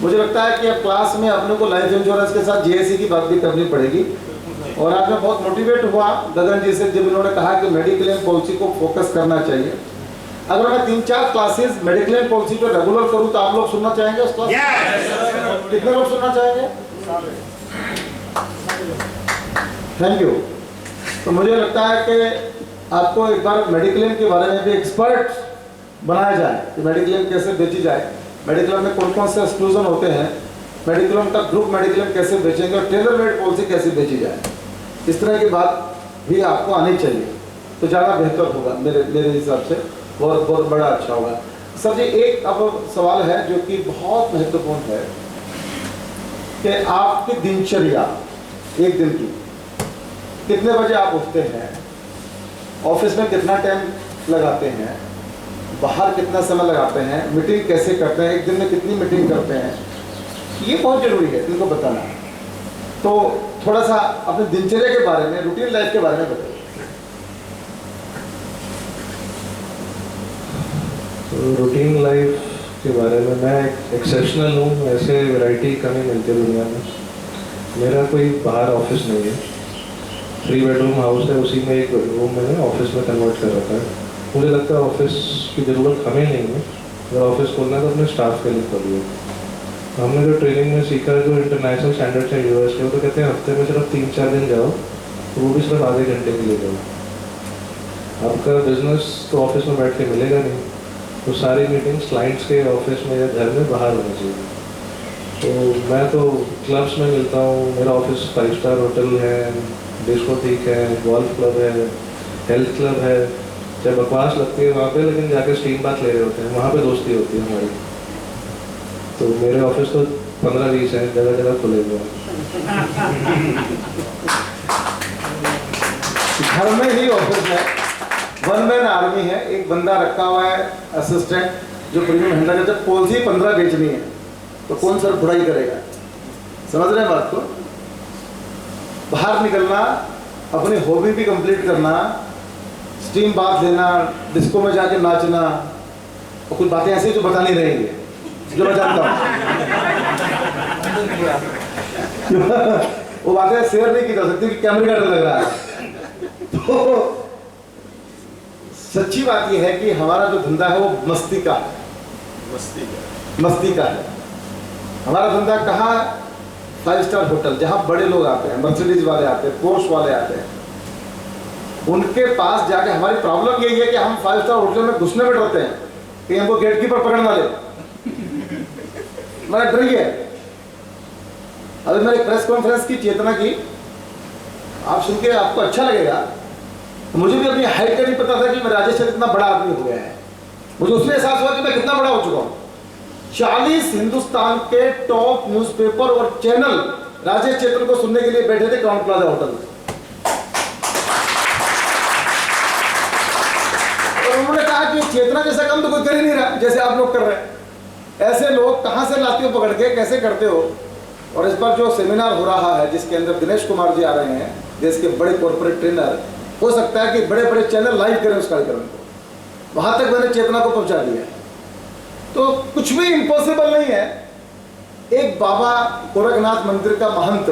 मुझे लगता है कि अब क्लास में अपने को लाइफ इंश्योरेंस के साथ जीएससी की बात भी करनी पड़ेगी। और आज मैं बहुत मोटिवेट हुआ गगन जी से जब इन्होंने कहा कि मेडिक्लेम पॉलिसी को फोकस करना चाहिए। अगर मैं 3-4 क्लासेस मेडिक्लेम पॉलिसी पे रेगुलर करूं तो आप लोग सुनना चाहेंगे उस क्लास? कितने लोग सुनना चाहेंगे? Thank you. तो मुझे लगता है कि आपको एक बार मेडिक्लेम के बारे में भी एक्सपर्ट बनाया जाए कि मेडिक्लेम कैसे बेची जाए, मेडिक्लेम में कौन कौन से एक्सक्लूजन होते हैं, मेडिक्लेम का ग्रुप मेडिक्लेम कैसे बेचेंगे और टेलर मेड पॉलिसी कैसे बेची जाए, इस तरह की बात भी आपको आनी चाहिए तो ज़्यादा बेहतर होगा मेरे हिसाब से, बहुत बड़ा अच्छा होगा। सर जी एक अब सवाल है जो कि बहुत महत्वपूर्ण है कि आपकी दिनचर्या एक दिन की, कितने बजे आप उठते हैं, ऑफिस में कितना टाइम लगाते हैं, बाहर कितना समय लगाते हैं, मीटिंग कैसे करते हैं, एक दिन में कितनी मीटिंग करते हैं, ये बहुत जरूरी है इनको बताना। तो थोड़ा सा अपने दिनचर्या के बारे में, रूटीन लाइफ के बारे में बताइए। तो रूटीन लाइफ के बारे में मैं एक्सेप्शनल हूँ, ऐसे वैरायटी कम ही मिलती है दुनिया में। मेरा कोई बाहर ऑफिस नहीं है, 3 बेडरूम हाउस है, उसी में एक रूम मैंने ऑफिस में कन्वर्ट कर रखा है। मुझे लगता है ऑफिस की ज़रूरत हमें नहीं है, अगर ऑफिस खोलना है तो अपने स्टाफ के लिए खोलिए। हमने जो ट्रेनिंग में सीखा है, जो इंटरनेशनल स्टैंडर्ड्स हैं यूएस के, वो तो कहते हैं हफ्ते में सिर्फ 3-4 दिन जाओ, तो वो भी सिर्फ आधे घंटे के लिए जाओ। आपका बिजनेस तो ऑफिस में बैठ के मिलेगा नहीं, तो सारी मीटिंग्स क्लाइंट्स के ऑफिस में या घर में बाहर होनी चाहिए। तो मैं तो क्लब्स में मिलता हूँ, मेरा ऑफिस 5 स्टार होटल है, डिस्कोथेक है, गोल्फ क्लब है, हेल्थ क्लब है, चाहे बकवास लगती है वहाँ पे, लेकिन जाके स्टीम बात ले रहे होते हैं, वहाँ पे दोस्ती होती है हमारी। तो मेरे ऑफिस तो 15-20 हैं, जगह जगह खुले हुए हैं। घर में ही ऑफिस है, 1 मैन आर्मी है, एक बंदा रखा हुआ है असिस्टेंट जो प्रीमियम हैंडल करता है। पॉलिसी 15 बेचनी है तो कौन सर बुराई करेगा? समझ रहे हैं बात को? बाहर निकलना, अपनी हॉबी भी कंप्लीट करना, स्टीम बात लेना, डिस्को में जाके नाचना, और कुछ बातें ऐसी जो बता नहीं रहेंगे, जो मैं जानता हूँ वो बातें शेयर नहीं की जा सकती कि कैमरे का डर लग रहा है। तो सच्ची बात यह है कि हमारा जो धंधा है वो मस्ती का है। हमारा धंधा कहाँ? 5 स्टार होटल, जहाँ बड़े लोग आते हैं, मर्सिडीज वाले आते हैं, पोर्श वाले आते हैं, उनके पास जाके हमारी प्रॉब्लम यही है कि हम 5 स्टार होटल में घुसने में डरते हैं कि हमको गेट कीपर पकड़ ना ले। मैं डर गया। अभी मैंने प्रेस कॉन्फ्रेंस की चेतना की, आप सुन के आपको अच्छा लगेगा। तो मुझे भी अपनी हाइट का नहीं पता था कि मैं राजेश इतना बड़ा आदमी हो गया है। मुझे उसमें एहसास हुआ कि मैं कितना बड़ा हो चुका हूँ। 40 हिंदुस्तान के टॉप न्यूज़पेपर और चैनल राजेश चेतन को सुनने के लिए बैठे थे क्राउन प्लाजा होटल में। और उन्होंने कहा कि चेतना जैसा काम तो कोई कर ही नहीं रहा जैसे आप लोग कर रहे हैं। ऐसे लोग कहां से लाते हो पकड़ के, कैसे करते हो? और इस पर जो सेमिनार हो रहा है जिसके अंदर दिनेश कुमार जी आ रहे हैं, देश के बड़े कॉर्पोरेट ट्रेनर, हो सकता है कि बड़े बड़े चैनल लाइव करें उस कार्यक्रम को। वहां तक मैंने चेतना को पहुंचा दिया। तो कुछ भी इम्पॉसिबल नहीं है। एक बाबा गोरखनाथ मंदिर का महंत,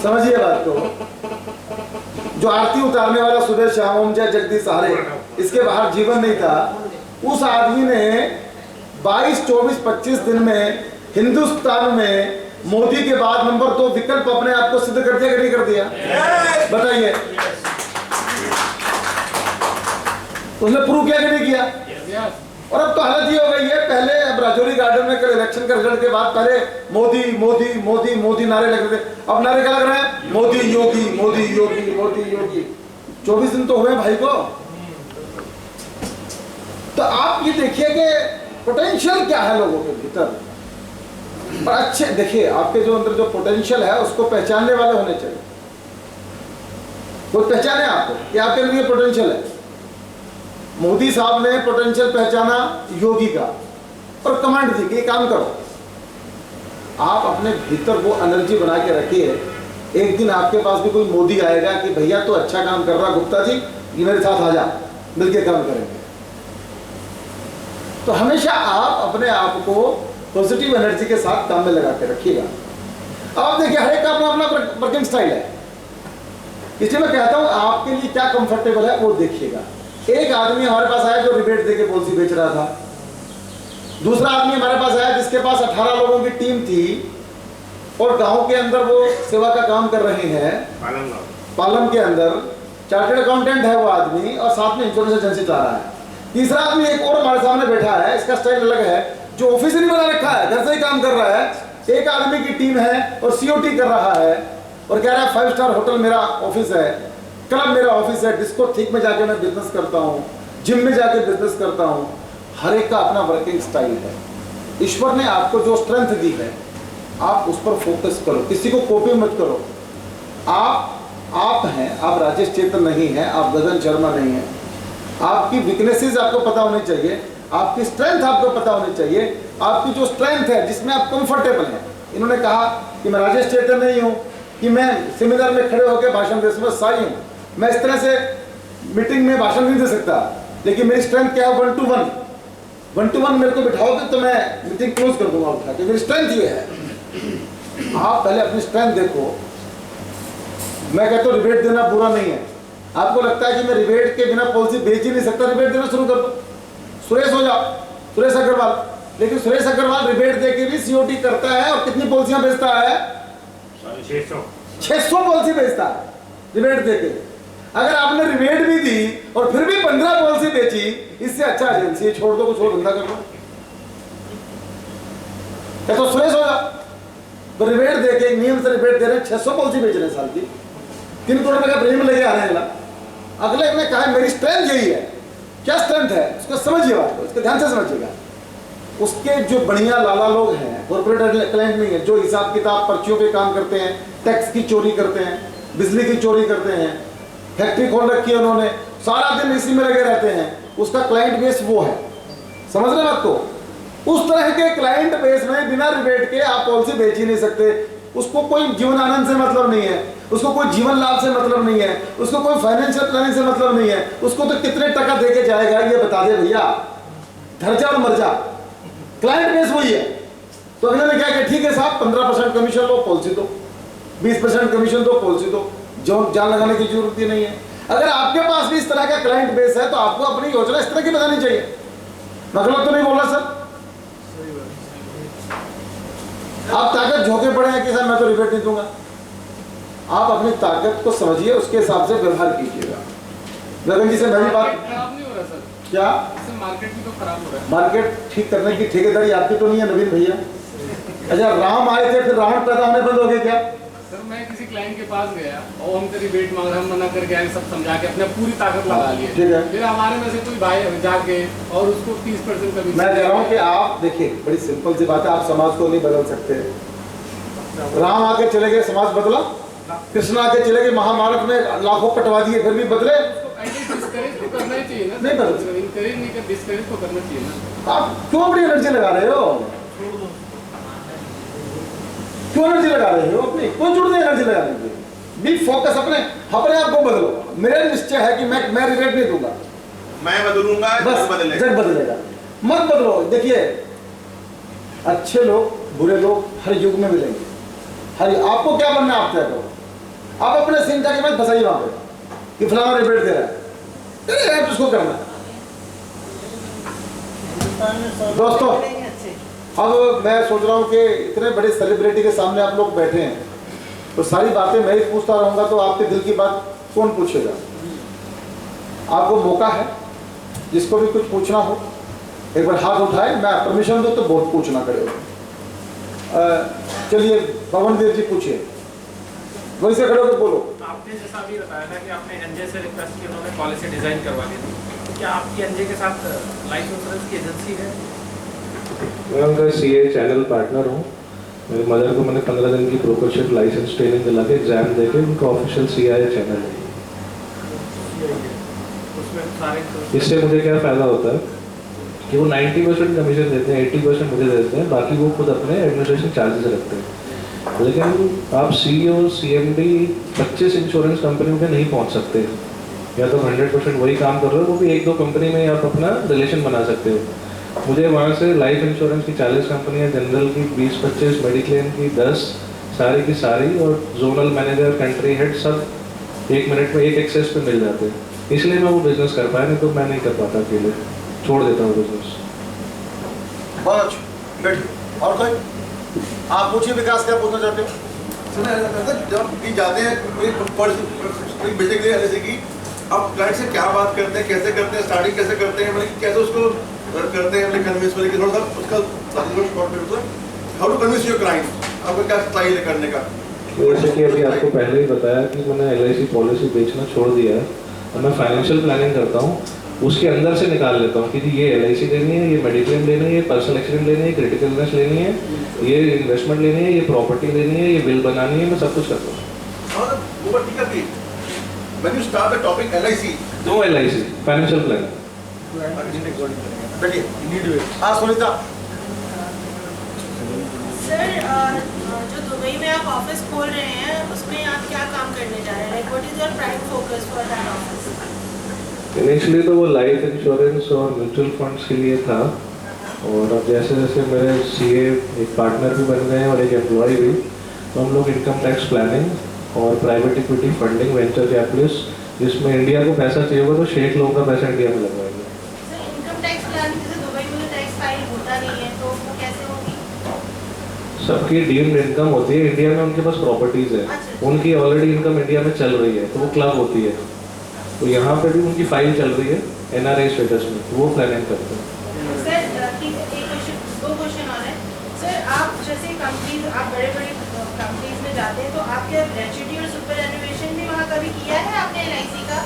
समझिए बात को, जो आरती उतारने वाला सुबह शाम ओम जय जगदीश हरे, इसके बाहर जीवन नहीं था, उस आदमी ने 22, 24, 25 दिन में हिंदुस्तान में मोदी के बाद नंबर 2 विकल्प अपने आप को सिद्ध कर दिया कि नहीं कर दिया? बताइए। उसने प्रूव किया कि नहीं किया? और अब तो हालत ये हो गई है, पहले अब राजौरी गार्डन में कल इलेक्शन के रिजल्ट के बाद पहले मोदी मोदी मोदी मोदी नारे लग रहे थे, अब नारे क्या लग रहे हैं? मोदी योगी मोदी योगी मोदी योगी। 24 दिन तो हुए भाई को। तो आप ये देखिए कि पोटेंशियल क्या है लोगों के भीतर। पर अच्छे देखिए, आपके जो अंदर जो पोटेंशियल है उसको पहचानने वाले होने चाहिए। वो पहचाने आपको कि आपके लिए पोटेंशियल है। मोदी साहब ने पोटेंशियल पहचाना योगी का और कमांड दी कि ये काम करो। आप अपने भीतर वो एनर्जी बना के रखिए, एक दिन आपके पास भी कोई मोदी आएगा कि भैया तो अच्छा काम कर रहा गुप्ता जी, ये मेरे साथ आ जा, मिलके काम करेंगे। तो हमेशा आप अपने आप को पॉजिटिव एनर्जी के साथ काम में लगा के रखिएगा। अब आप देखिए हर एक का अपना अपना वर्किंग स्टाइल है, इसलिए मैं कहता हूं आपके लिए क्या कंफर्टेबल है वो देखिएगा। एक आदमी हमारे पास आया जो रिबेट देके पॉलिसी बेच रहा था, दूसरा आदमी हमारे पास आया जिसके पास 18 लोगों की टीम थी और गांव के अंदर वो सेवा का काम कर रहे हैं, पालम के अंदर चार्टर्ड अकाउंटेंट है वो आदमी और साथ में इंश्योरेंस एजेंसी चला रहा है। तीसरा आदमी एक और हमारे सामने बैठा है, इसका स्टाइल अलग है, जो ऑफिस नहीं बना रखा है, घर से ही काम कर रहा है। एक आदमी की टीम है और सीओटी कर रहा है और कह रहा है 5 स्टार होटल मेरा ऑफिस है, क्लब मेरा ऑफिस है, डिस्को थिक में जाके मैं बिजनेस करता हूँ, जिम में जाके बिजनेस करता हूँ। हर एक का अपना वर्किंग स्टाइल है। ईश्वर ने आपको जो स्ट्रेंथ दी है आप उस पर फोकस करो, किसी को कॉपी मत करो। आप हैं, आप राजेश चेतन नहीं हैं, आप गगन शर्मा नहीं हैं। आपकी वीकनेसेस आपको पता होनी चाहिए, आपकी स्ट्रेंथ आपको पता होनी चाहिए। आपकी जो स्ट्रेंथ है जिसमें आप कंफर्टेबल हैं। इन्होंने कहा कि मैं राजेश चेतन नहीं हूँ कि मैं सेमिनार में खड़े होकर भाषण दे सकता, साई हूँ, मैं इस तरह से मीटिंग में भाषण नहीं दे सकता, लेकिन मेरी स्ट्रेंथ क्या है 1 to 1 मेरे को बिठाओगे तो मैं मीटिंग क्लोज कर दूंगा उठा के, मेरी स्ट्रेंथ ये है। आप पहले अपनी स्ट्रेंथ देखो। मैं कहता हूँ रिबेट देना बुरा नहीं है। आपको लगता है कि मैं रिबेट के बिना पॉलिसी बेच ही नहीं सकता, रिबेट देना शुरू कर दो, सुरेश हो जाओ, सुरेश अग्रवाल। लेकिन सुरेश अग्रवाल रिबेट देके भी सीओटी करता है और कितनी पॉलिसियां बेचता है? 600 पॉलिसी बेचता है रिबेट देके। अगर आपने रिबेट भी दी और फिर भी 15 पॉलिसी बेची, इससे अच्छा एजेंसी छोड़ दो, कुछ और धंधा कर लो। तो सुरेश हो जाओ, तो रिबेट देके नियम से रिबेट दे रहे हैं, 600 पॉलिसी बेच रहे हैं साल की, 3 करोड़ रुपए का प्रीमियम लेके आ रहे हैं। अगले ने कहा मेरी स्ट्रेंथ यही है। क्या स्ट्रेंथ है उसको समझिए, बात को इसको ध्यान से समझिएगा। उसके जो बढ़िया लाला लोग हैं, कॉर्पोरेट क्लाइंट नहीं है, जो हिसाब किताब पर्चियों पे काम करते हैं, टैक्स की चोरी करते हैं, बिजली की चोरी करते हैं, फैक्ट्री खोल रखी है उन्होंने, सारा दिन इसी में लगे रहते हैं, उसका क्लाइंट बेस वो है। समझ रहे बात को? उस तरह के क्लाइंट बेस में बिना रिबेट के आप पॉलिसी बेच ही नहीं सकते। उसको कोई जीवन आनंद से मतलब नहीं है, उसको कोई जीवन लाभ से मतलब नहीं है, उसको कोई फाइनेंशियल प्लानिंग से मतलब नहीं है। उसको तो कितने टका दे के जाएगा ये बता दे भैया, धर जा और मर जा। क्लाइंट बेस वही है। तो अगले ने क्या किया, ठीक है साहब 15% कमीशन दो, पॉलिसी दो, 20% कमीशन दो, पॉलिसी दो, जो जान लगाने की जरूरत ही नहीं है। अगर आपके पास भी इस तरह का क्लाइंट बेस है तो आपको अपनी योजना इस तरह की बतानी चाहिए। मतलब तो नहीं बोला सर, आप ताकत झोंके पड़े हैं कि सर मैं तो रिबेट नहीं दूंगा। आप अपनी ताकत को समझिए, उसके हिसाब से व्यवहार कीजिएगा। गगन जी से मैं भी बात, खराब नहीं हो रहा सर, क्या मार्केट भी तो खराब हो रहा है। मार्केट ठीक करने की ठेकेदारी आपकी तो नहीं है नवीन भैया? अच्छा राम आए थे फिर रावण पैदा होने बंद हो गए क्या? सर मैं किसी क्लाइंट के पास गया और हमसे रिबेट मांग रहा, हम मना करके आए, सब समझा के अपने पूरी ताकत लगा लिए। ठीक है। फिर हमारे में से कोई भाई जाके और उसको 30% कमीशन। मैं कह रहा हूँ कि आप देखिए, बड़ी सिंपल सी बात है, आप समाज को नहीं बदल सकते। राम आके चले गए, समाज बदला? कृष्ण आके चले गए, महाभारत में लाखों कटवा दिए, फिर भी बदले? डिस्करेज तो करना ही चाहिए ना। नहीं बदल, इनकरेज नहीं कर, डिस्करेज तो करना चाहिए ना। आप क्यों अपनी एनर्जी लगा रहे हो? क्यों एनर्जी लगा रहे हो अपनी? कोई जरूरत नहीं एनर्जी लगाने की। बी फोकस, अपने आप को बदलो। मेरा निश्चय है कि मैं रिबेट नहीं दूंगा, मैं बदलूंगा, बस जग बदलेगा। मत बदलो। देखिए अच्छे लोग बुरे लोग हर युग में मिलेंगे। हर आपको क्या बनना है आप तय करो। आप अपने सिंह का मत फंसाइए वहां पे कि फलाना रिबेट दे रहा है, रिबेट उसको करना है। दोस्तों अब मैं सोच रहा हूँ कि इतने बड़े सेलिब्रिटी के सामने आप लोग बैठे हैं तो सारी बातें मैं ही पूछता रहूँगा तो आपके दिल की बात कौन पूछेगा? आपको मौका है, जिसको भी कुछ पूछना हो एक बार हाथ उठाए, मैं परमिशन दूँ तो बहुत पूछना करेगा। चलिए भवनवीर जी पूछिए, वहीं से खड़े होकर बोलो। आपने जैसा अभी बताया था कि आपने एनजे से रिक्वेस्ट की, उन्होंने पॉलिसी डिजाइन करवा दी थी, क्या आपकी एनजे के साथ लाइफ इंश्योरेंस की एजेंसी है? मैं उनका सीए चैनल पार्टनर हूँ। मेरी मदर को मैंने 15 दिन की ब्रोकरशिप लाइसेंस ट्रेनिंग दिला के एग्जाम दे के उनका ऑफिशियल सीआई चैनल है। उसमें सारे इससे मुझे क्या फ़ायदा होता है कि वो 90% कमीशन देते हैं, 80% मुझे देते हैं, बाकी वो खुद अपने एडमिनिस्ट्रेशन चार्जेस रखते हैं। लेकिन आप सीईओ सीएमडी 25 इंश्योरेंस कंपनियों पे नहीं पहुंच सकते, या तो 100% वही काम कर रहे हो, वो भी 1-2 कंपनी में आप अपना रिलेशन बना सकते हो। मुझे वहाँ से लाइफ इंश्योरेंस की 40 कंपनियाँ, जनरल की 20-25, मेडिक्लेम की 10, सारी की सारी, और जोनल मैनेजर, कंट्री हेड सब 1 मिनट में एक एक्सेस पे मिल जाते हैं। इसलिए मैं वो बिजनेस कर पाया, नहीं तो मैं नहीं कर पाता अकेले, छोड़ देता हूँ बिजनेस। बहुत अच्छा, बैठिए। और कोई आप पूछिए विकास, क्या पूछना चाहते हो? जब भी जाते हैं कोई बेसिकली एलआईसी की, आप क्लाइंट से क्या बात करते हैं, कैसे करते हैं, स्टार्टिंग कैसे करते हैं, मतलब कैसे उसको करते हैं, कन्विंस वाले की थोड़ा सा उसका शॉर्ट में मतलब how to convince your client, आपका क्या स्टाइल है करने का? जैसे कि अभी आपको पहले ही बताया कि मैंने LIC पॉलिसी बेचना छोड़ दिया है और मैं फाइनेंशियल प्लानिंग करता हूँ, उसके अंदर से निकाल लेता हूँ कि जी ये LIC लेनी है, ये मेडिक्लेम लेनी है, ये पर्सनल एक्सीडेंट लेनी है, क्रिटिकल इलनेस लेनी है, ये इन्वेस्टमेंट लेनी है, ये प्रॉपर्टी लेनी है, ये बिल बनानी है, मैं सब कुछ करता हूँ। वो ठीक है। When you start the topic LIC, no LIC financial planning. बैठिए। हाँ सुनीता। सर, जो दुबई में आप ऑफिस खोल रहे हैं उसमें आप क्या काम करने जा रहे हैं? Like what is your prime focus for that office? Initially तो वो लाइफ इंश्योरेंस और म्यूचुअल फंड्स के लिए था, और अब जैसे जैसे मेरे CA एक पार्टनर भी बन गए हैं और एक एम्प्लॉय भी, तो हम लोग इनकम टैक्स प्लानिंग और private equity funding, venture capitalist, जिसमें इंडिया को पैसा चाहिए होगा तो शेख लोगों का पैसा इंडिया में लगवाएंगे। सर, इनकम टैक्स प्लानिंग जैसे दुबई में तो टैक्स फाइल होता नहीं है, तो वो कैसे होगी? सबकी डीम्ड इनकम होती है, इंडिया में उनके पास प्रॉपर्टीज है, उनकी ऑलरेडी इनकम इंडिया में चल रही है, तो वो क्लब होती है, तो यहाँ पे भी उनकी फाइल चल रही है NRI स्टेटस में, वो प्लानिंग करते हैं। सर, ठीक है, एक क्वेश्चन, 2 क्वेश्चन और है। सर, आप जैसे कंपनीज, आप बड़े बड़े कंपनीज में जाते हैं, तो आपके ग्रेच्युटी और सुपर एनुएशन भी वहाँ कभी किया है आपने LIC का?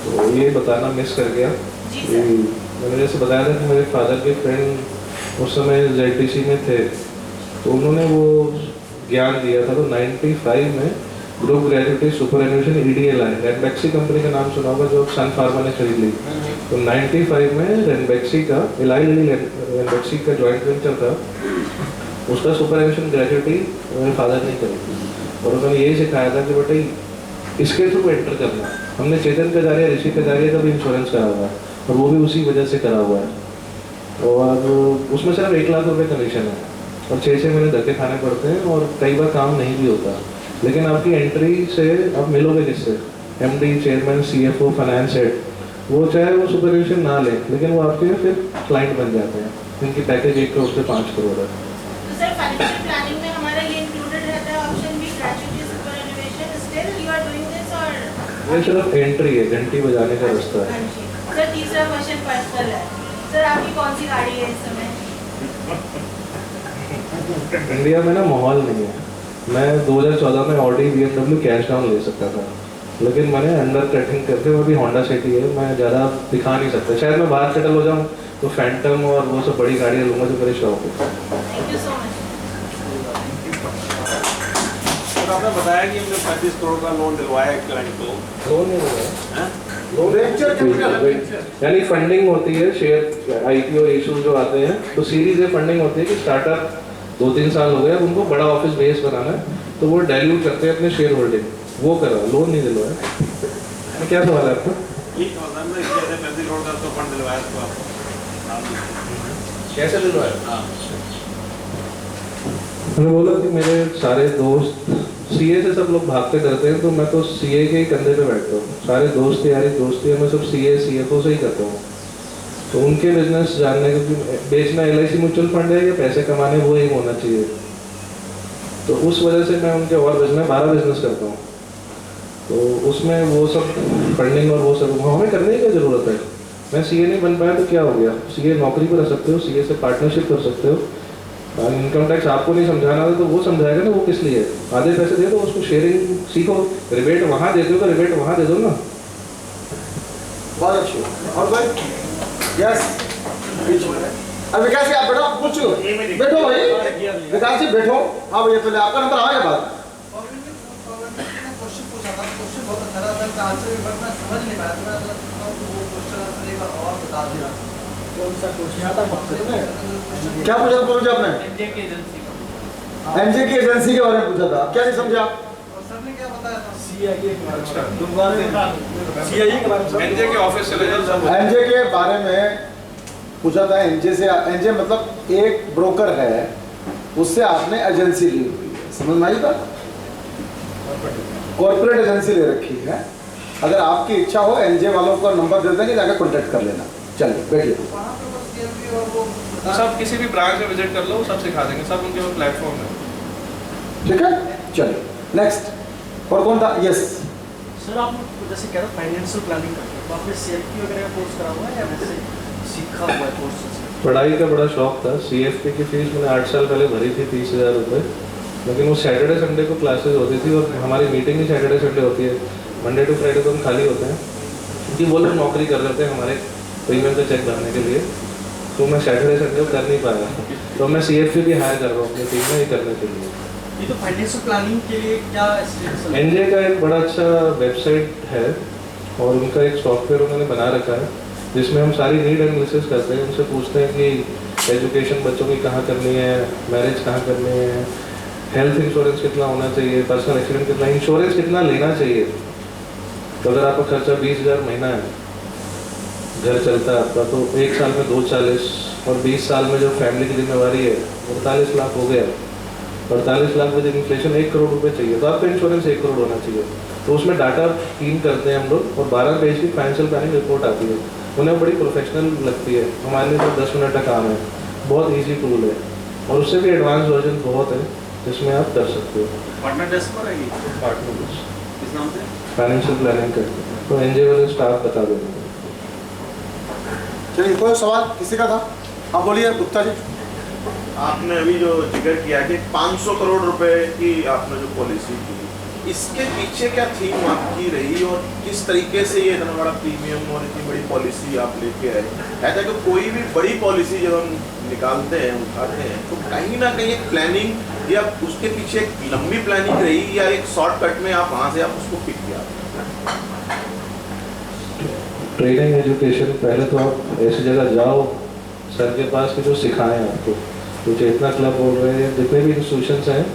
तो ये बताना मिस कर गया जी कि सर। मैंने जैसे बताया था कि मेरे फादर के फ्रेंड उस समय ZTC में थे, तो उन्होंने वो ज्ञान दिया था। तो 95 में ग्रुप ग्रेजुएटी सुपर एनुएशन EDL आई, रेनबैक्सी कंपनी का नाम सुना होगा जो सन फार्मा ने खरीद ली। तो 95 में रेनबैक्सी का रेनबैक्सी का जॉइंट वेंचर था, उसका सुपर एनुएशन ग्रेजुएटी मेरे फादर ने करी थी, और उन्होंने यही सिखाया था कि बेटा इसके थ्रू एंटर करना। हमने चेतन कजारिया, ऋषि कजारिया का भी इंश्योरेंस करा हुआ है, और वो भी उसी वजह से करा हुआ है, और उसमें सिर्फ 1 लाख रुपये कमीशन है, और 6 महीने धक्के खाने पड़ते हैं, और कई बार काम नहीं भी होता। लेकिन आपकी एंट्री से आप मिलोगे किससे? MD, chairman, CFO, finance head, वो चाहे वो सुपरविजन ना ले, लेकिन वो आपके फिर क्लाइंट बन जाते हैं, जिनकी पैकेज 1 करोड़ से 5 करोड़ है। तो सर, फाइनेंशियल प्लानिंग में हमारा ये इंक्लूडेड रहता है ऑप्शन भी, gratuity superannuation, still you are doing this और? ये सिर्फ एंट्री है, घंटी बजाने का रास्ता है। हाँ जी। सर, तीसरा क्वेश्चन पर्सनल है। सर, आपकी कौन सी गाड़ी है इस समय? इंडिया में ना माहौल नहीं है। मैं 2014 में Audi, BMW कैश डाउन ले सकता था, लेकिन मैंने अंडर कटिंग करके, वो भी होंडा सिटी है, मैं ज़्यादा दिखा नहीं सकता। शायद मैं बाहर सेटल हो जाऊँ तो फैंटम और वो सब बड़ी गाड़ियाँ लूँगा जो मेरे शौक है। Thank you so much. Sir, आपने बताया कि हमने 35 करोड़ का लोन दिलवाया है क्लाइंट को। लोन नहीं होगा, हैं? Venture capital. यानी फंडिंग होती है, शेयर IPO इशू जो आते हैं, तो सीरीज ए फंडिंग होती है कि स्टार्टअप 2-3 साल हो गए, अब उनको बड़ा ऑफिस बेस बनाना है, तो वो डाइल्यूट करते हैं अपने शेयर होल्डिंग, वो करा, लोन नहीं दिलवाया। क्या सवाल है आपका? ये मतलब हमने जैसे 35 करोड़ का तो फंड दिलवाया तो आपको कैसे दिलवाया? हाँ, मैंने बोला कि मेरे सारे दोस्त CA से सब लोग भागते करते हैं, तो मैं तो CA के ही कंधे पे बैठता हूँ। सारे दोस्त यारी दोस्ती मैं सब CA CFO से ही करता हूँ, तो उनके बिजनेस जानने को कि बेचना LIC म्यूचुअल फंड है या पैसे कमाने, वो ही होना चाहिए। तो उस वजह से मैं उनके और बिजनेस 12 बिजनेस करता हूँ, तो उसमें वो सब फंडिंग और वो सब हमें करने की क्या ज़रूरत है। मैं CA नहीं बन पाया तो क्या हो गया? CA नौकरी पर रह सकते हो, CA से पार्टनरशिप कर सकते हो। इनकम टैक्स आपको नहीं समझाना था तो वो समझाएगा ना, वो किस लिए? आधे पैसे दे दो उसको, शेयरिंग सीखो, रिबेट वहाँ दे दो तो रिबेट वहाँ दे दो ना। बहुत अच्छी। और भाई यस, अब विकास जी आप बैठो, पूछ लो, बैठो भाई, विकास जी बैठो। हाँ भैया, पहले आपका नंबर आएगा बाद। क्वेश्चन पूछा था, क्वेश्चन बहुत अच्छा था, मैं आंसर भी मैं समझ नहीं पाया, तो मैं वो क्वेश्चन आंसर एक बार और बता दिया। कौन सा क्वेश्चन आता है? क्या पूछा था मुझे आपने? एनजे की एजेंसी NJ की एजेंसी के बारे में पूछा था, क्या नहीं समझा? और सर ने क्या बताया था? CIA के बारे में। एनजे के ऑफिस चले जाओ सब। NJ के बारे में पूछा था एनजे से, एनजे मतलब एक ब्रोकर है, उससे आपने एजेंसी ली हुई है, समझ में आई बात? कॉर्पोरेट एजेंसी ले रखी है। अगर आपकी इच्छा हो एनजे वालों को नंबर दे देंगे, जाकर कॉन्टेक्ट कर लेना। चलिए बैठिए। वहाँ पे बस CLP और वो सब किसी भी ब्रांच में विजिट कर लो, सब सिखा देंगे, सब उनके पास प्लेटफॉर्म है। ठीक है, चलिए नेक्स्ट। और कौन था? यस सर, आप जैसे कह रहे हो फाइनेंशियल प्लानिंग करते हो, तो आपने CFP वगैरह का कोर्स करा हुआ है या वैसे सीखा हुआ है कोर्स? पढ़ाई का बड़ा शौक था। CFP की फीस मैंने 8 साल पहले भरी थी 30,000 रुपये, लेकिन वो सैटरडे संडे को क्लासेस होती थी और हमारी मीटिंग ही सैटरडे संडे होती है। मंडे टू फ्राइडे तो हम खाली होते हैं, क्योंकि वो लोग नौकरी कर रहे थे हमारे प्रीमियम का चेक भरने के लिए, तो मैं सैटरडे संडे को कर नहीं पाया। तो मैं CFP भी हायर कर रहा हूँ अपनी टीम में ही करने के लिए। ये तो फाइनेंशियल प्लानिंग के लिए क्या एनजे का एक बड़ा अच्छा वेबसाइट है और उनका एक सॉफ्टवेयर उन्होंने बना रखा है, जिसमें हम सारी नीड एनालिसिस करते हैं। उनसे पूछते हैं कि एजुकेशन बच्चों की कहाँ करनी है, मैरिज कहाँ करनी है, हेल्थ इंश्योरेंस कितना होना चाहिए, पर्सनल एक्सीडेंट कितना, इंश्योरेंस कितना लेना चाहिए। तो अगर आपका खर्चा 20,000 महीना है, घर चलता है आपका, तो 1 साल में 240 और 20 साल में जो फैमिली की जिम्मेवारी है 48 लाख हो गया। 48 लाख में जब इन्फ्लेशन 1 करोड़ रुपए चाहिए, तो आपका इंश्योरेंस 1 करोड़ होना चाहिए। तो उसमें डाटा कीन करते हैं हम लोग और 12 पेज की फाइनेंशियल प्लानिंग रिपोर्ट आती है। उन्हें बड़ी प्रोफेशनल लगती है, हमारे लिए तो 10 मिनट का काम है, बहुत ईजी टूल है और उससे भी एडवांस वर्जन बहुत है जिसमें आप कर सकते हो। पार्टनर डेस्क पर आएगी, पार्टनर बेस किस नाम से? फाइनेंशियल प्लानिंग करते हैं, तो एनजे वाले स्टाफ बता देंगे। चलिए, कोई सवाल किसी का था? हाँ बोलिए गुप्ता जी। आपने अभी जो जिक्र किया कि 500 करोड़ रुपए की आपने जो पॉलिसी की, इसके पीछे क्या थीम आपकी रही और किस तरीके से ये इतना बड़ा प्रीमियम और इतनी बड़ी पॉलिसी आप लेके आए? ऐसा कि कोई भी बड़ी पॉलिसी जब हम निकालते हैं, उठाते हैं, तो कहीं ना कहीं एक प्लानिंग या उसके पीछे एक लंबी प्लानिंग रही या एक शॉर्टकट में आप वहाँ से आप उसको पिक किया? ट्रेनिंग एजुकेशन, पहले तो आप ऐसी जगह जाओ सर के पास कि जो सिखाएं आपको। तो चेतना क्लब बोल रहे हैं, जितने भी इंस्टीट्यूशंस हैं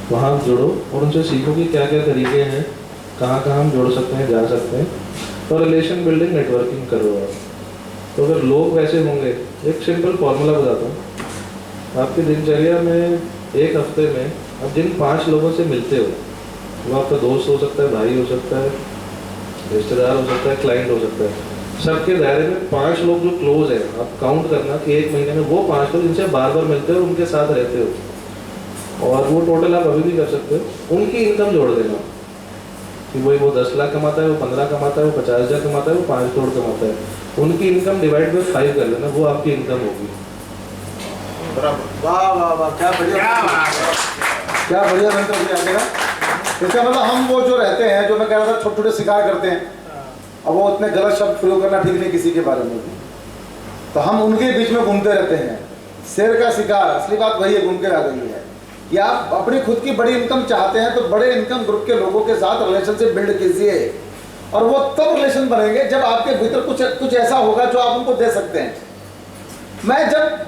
वहाँ आप जुड़ो और उनसे सीखो कि क्या क्या तरीके हैं, कहाँ कहाँ हम जुड़ सकते हैं, जा सकते हैं, और रिलेशन बिल्डिंग नेटवर्किंग करो आप। तो अगर लोग वैसे होंगे, एक सिंपल फार्मूला बताता हूँ, आपकी दिनचर्या में एक हफ्ते में आप जिन 5 लोगों से मिलते हो, वो आपका दोस्त हो सकता है, भाई हो सकता है, रिश्तेदार हो सकता है, क्लाइंट हो सकता है, सबके दायरे में 5 लोग जो क्लोज है, आप काउंट करना कि 1 महीने में वो 5 लोग जिनसे बार बार मिलते हो, उनके साथ रहते हो, और वो टोटल आप अभी भी कर सकते हो। उनकी इनकम जोड़ देना कि वो 10 लाख कमाता है, वो 15 कमाता है, वो 50,000 कमाता है, वो 5 करोड़ कमाता है, उनकी इनकम डिवाइड बाय 5 कर लेना, वो आपकी इनकम होगी। वाह वाह वाह, क्या बढ़िया, क्या बढ़िया मंत्र दिया गया। इसका मतलब हम वो जो रहते हैं, जो मैं कह रहा था छोटे छोटे शिकार करते हैं, अब वो उतने गलत शब्द प्रयोग करना ठीक नहीं किसी के बारे में भी, तो हम उनके बीच में घूमते रहते हैं। शेर का शिकार, असली बात वही है, घूम के आ गई है कि आप अपनी खुद की बड़ी इनकम चाहते हैं तो बड़े इनकम ग्रुप के लोगों के साथ रिलेशनशिप बिल्ड कीजिए, और वो तब रिलेशन बनेंगे जब आपके भीतर कुछ ऐसा होगा जो आप उनको दे सकते हैं। मैं जब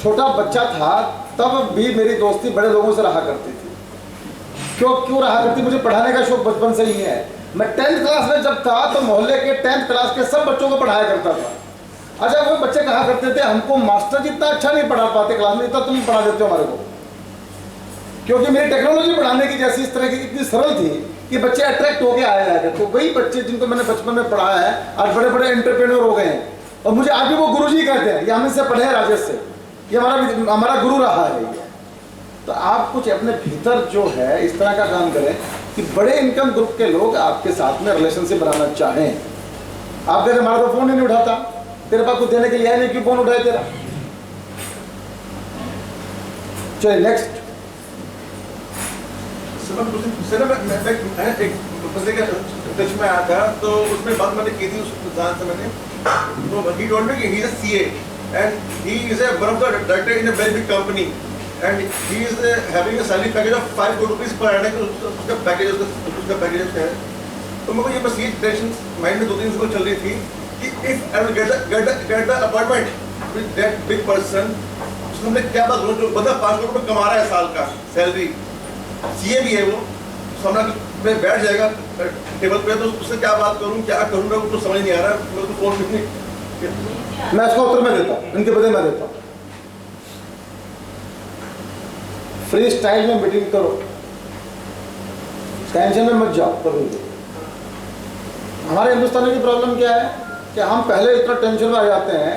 छोटा बच्चा था तब भी मेरी दोस्ती बड़े लोगों से रहा करती थी। क्यों रहा करती? मुझे पढ़ाने का शौक बचपन से ही है। मैं 10th क्लास में जब था तो मोहल्ले के 10th क्लास के सब बच्चों को पढ़ाया करता था। अच्छा, वो बच्चे कहा करते थे हमको मास्टर जी इतना अच्छा नहीं पढ़ा पाते क्लास में, इतना तुम पढ़ा देते हो हमारे को, क्योंकि मेरी टेक्नोलॉजी पढ़ाने की जैसी इस तरह की इतनी सरल थी कि बच्चे अट्रैक्ट होके आए जाकर। तो वही बच्चे जिनको मैंने बचपन में पढ़ाया है आज बड़े बड़े एंटरप्रेन्योर हो गए हैं, और मुझे आज भी वो गुरुजी कहते हैं। ये हम इससे पढ़े हैं राजेश से, ये हमारा गुरु रहा है ये। तो आप कुछ अपने भीतर जो है इस तरह का काम करें कि बड़े इनकम ग्रुप के लोग आपके साथ में रिलेशनशिप बनाना चाहें। आप कहते हमारा तो फोन ही नहीं उठाता, तेरे पास कुछ देने के लिए है नहीं, क्यों फोन उठाए तेरा? चलिए नेक्स्ट। टच में आया था तो उसमें बात मैंने की थी उस जान से मैंने, तो he told me कि he is a CA and he is one of the director in a very big company and he is having a salary package of 5 crore rupees per annum। उसका package है। तो मेरे को ये बस ये tension mind में 2 दिन से चल रही थी कि if I will get the appointment with that big person, उसमें हमने क्या बात जो बंदा 5 करोड़ रुपए कमा रहा है साल का सैलरी, CA भी है वो, सामने में बैठ जाएगा टेबल पे, तो उससे क्या बात करूं, क्या करूं, मैं कुछ समझ नहीं आ रहा। मेरे को फोन मैं इसका उत्तर मैं देता हूँ, इनके बदले मैं देता हूँ। फ्री स्टाइल में मीटिंग करो, टेंशन में मत जाओ कभी भी। हमारे हिंदुस्तानी की प्रॉब्लम क्या है कि हम पहले इतना टेंशन में आ जाते हैं,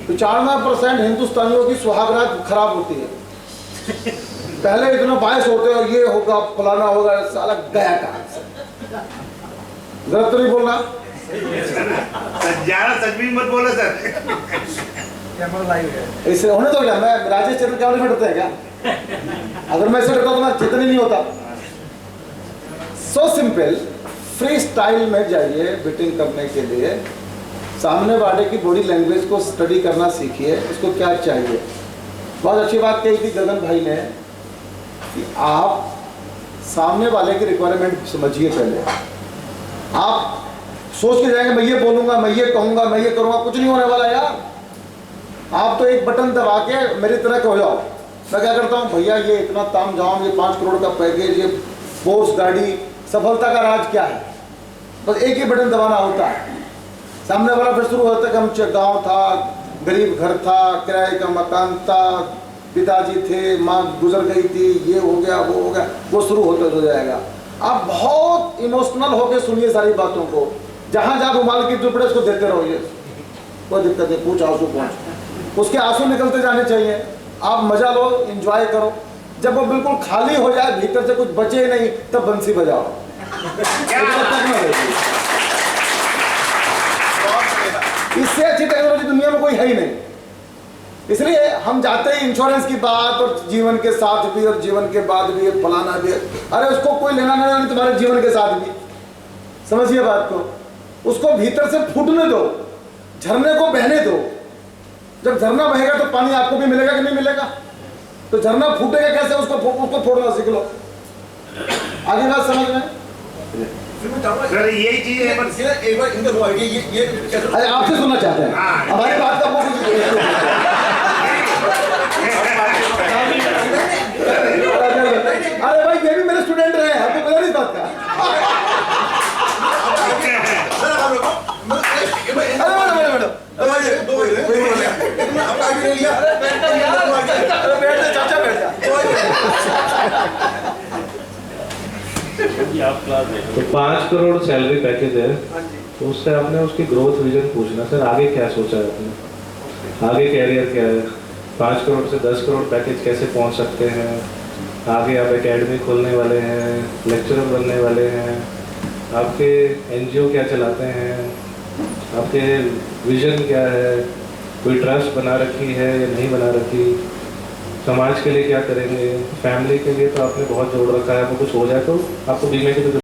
95% हिंदुस्तानियों की सुहागरात खराब होती है। पहले इतना बायस होते हैं, ये होगा फलाना होगा, साला गया कहाँ से। गलत तो नहीं बोलना, ज्यादा सच भी मत बोलो सर। कैमरा लाइव है। इससे होने तो क्या, मैं राजेश चंद्र कैमरे में डरते हैं क्या? अगर मैं ऐसे डरता तो मैं चेतन ही नहीं होता। सो सिंपल, फ्री स्टाइल में जाइए मीटिंग करने के लिए। सामने वाले की बॉडी लैंग्वेज को स्टडी करना सीखिए, उसको क्या चाहिए। बहुत अच्छी बात कही थी गगन भाई ने कि आप सामने वाले की रिक्वायरमेंट समझिए। पहले आप सोच के जाएंगे मैं ये बोलूंगा, मैं ये कहूंगा, मैं ये करूंगा, कुछ नहीं होने वाला यार। आप तो एक बटन दबा के मेरी तरह हो जाओ। मैं क्या करता हूँ, भैया ये इतना ताम झाम, ये 5 करोड़ का पैकेज, ये पोर्स गाड़ी, सफलता का राज क्या है? बस एक ही बटन दबाना होता है। सामने वाला फिर शुरू होता है कि हम गाँव था, गरीब घर था, किराए का मकान था, पिताजी थे, माँ गुजर गई थी, ये हो गया वो हो गया, वो शुरू होता हो जाएगा। आप बहुत इमोशनल होकर सुनिए सारी बातों को। जहाँ जहाँ रुमाल की जरूरत पड़े उसको देते रहोगे, कोई दिक्कत नहीं, पूछ आंसू पहुँच, उसके आंसू निकलते जाने चाहिए। आप मजा लो, एंजॉय करो। जब वो बिल्कुल खाली हो जाए, भीतर से कुछ बचे नहीं, तब बंसी बजाओ। इससे अच्छी टेक्नोलॉजी दुनिया में कोई है ही नहीं। इसलिए हम जाते हैं इंश्योरेंस की बात, और जीवन के साथ भी और जीवन के बाद भी, फलाना भी। अरे उसको कोई लेना देना नहीं तुम्हारे जीवन के साथ भी। समझिए बात को, उसको भीतर से फूटने दो, झरने को बहने दो। जब झरना बहेगा तो पानी आपको भी मिलेगा कि नहीं मिलेगा? तो झरना फूटेगा कैसे, उसको फोड़ना सीख लो। आगे बात समझ में? सर यही चीज है, बस एक बार इनका वो आइडिया ये अरे आपसे सुनना चाहते हैं, हमारी बात का अरे भाई ये भी मेरे स्टूडेंट रहे हैं, आपको पता नहीं इस बात का? आपका आइडिया लिया, चाचा बैठ जा। तो 5 करोड़ सैलरी पैकेज है, तो उससे आपने उसकी ग्रोथ विजन पूछना, सर आगे क्या सोचा है आपने, आगे कैरियर क्या है, 5 करोड़ से 10 करोड़ पैकेज कैसे पहुंच सकते हैं, आगे आप एकेडमी खोलने वाले हैं, लेक्चरर बनने वाले हैं, आपके एनजीओ क्या चलाते हैं, आपके विजन क्या है, कोई ट्रस्ट बना रखी है या नहीं बना रखी, समाज के लिए क्या करेंगे, फैमिली के लिए तो आपने बहुत जोड़ रखा है। आपको कुछ हो जाए तो आपको बीमे की तो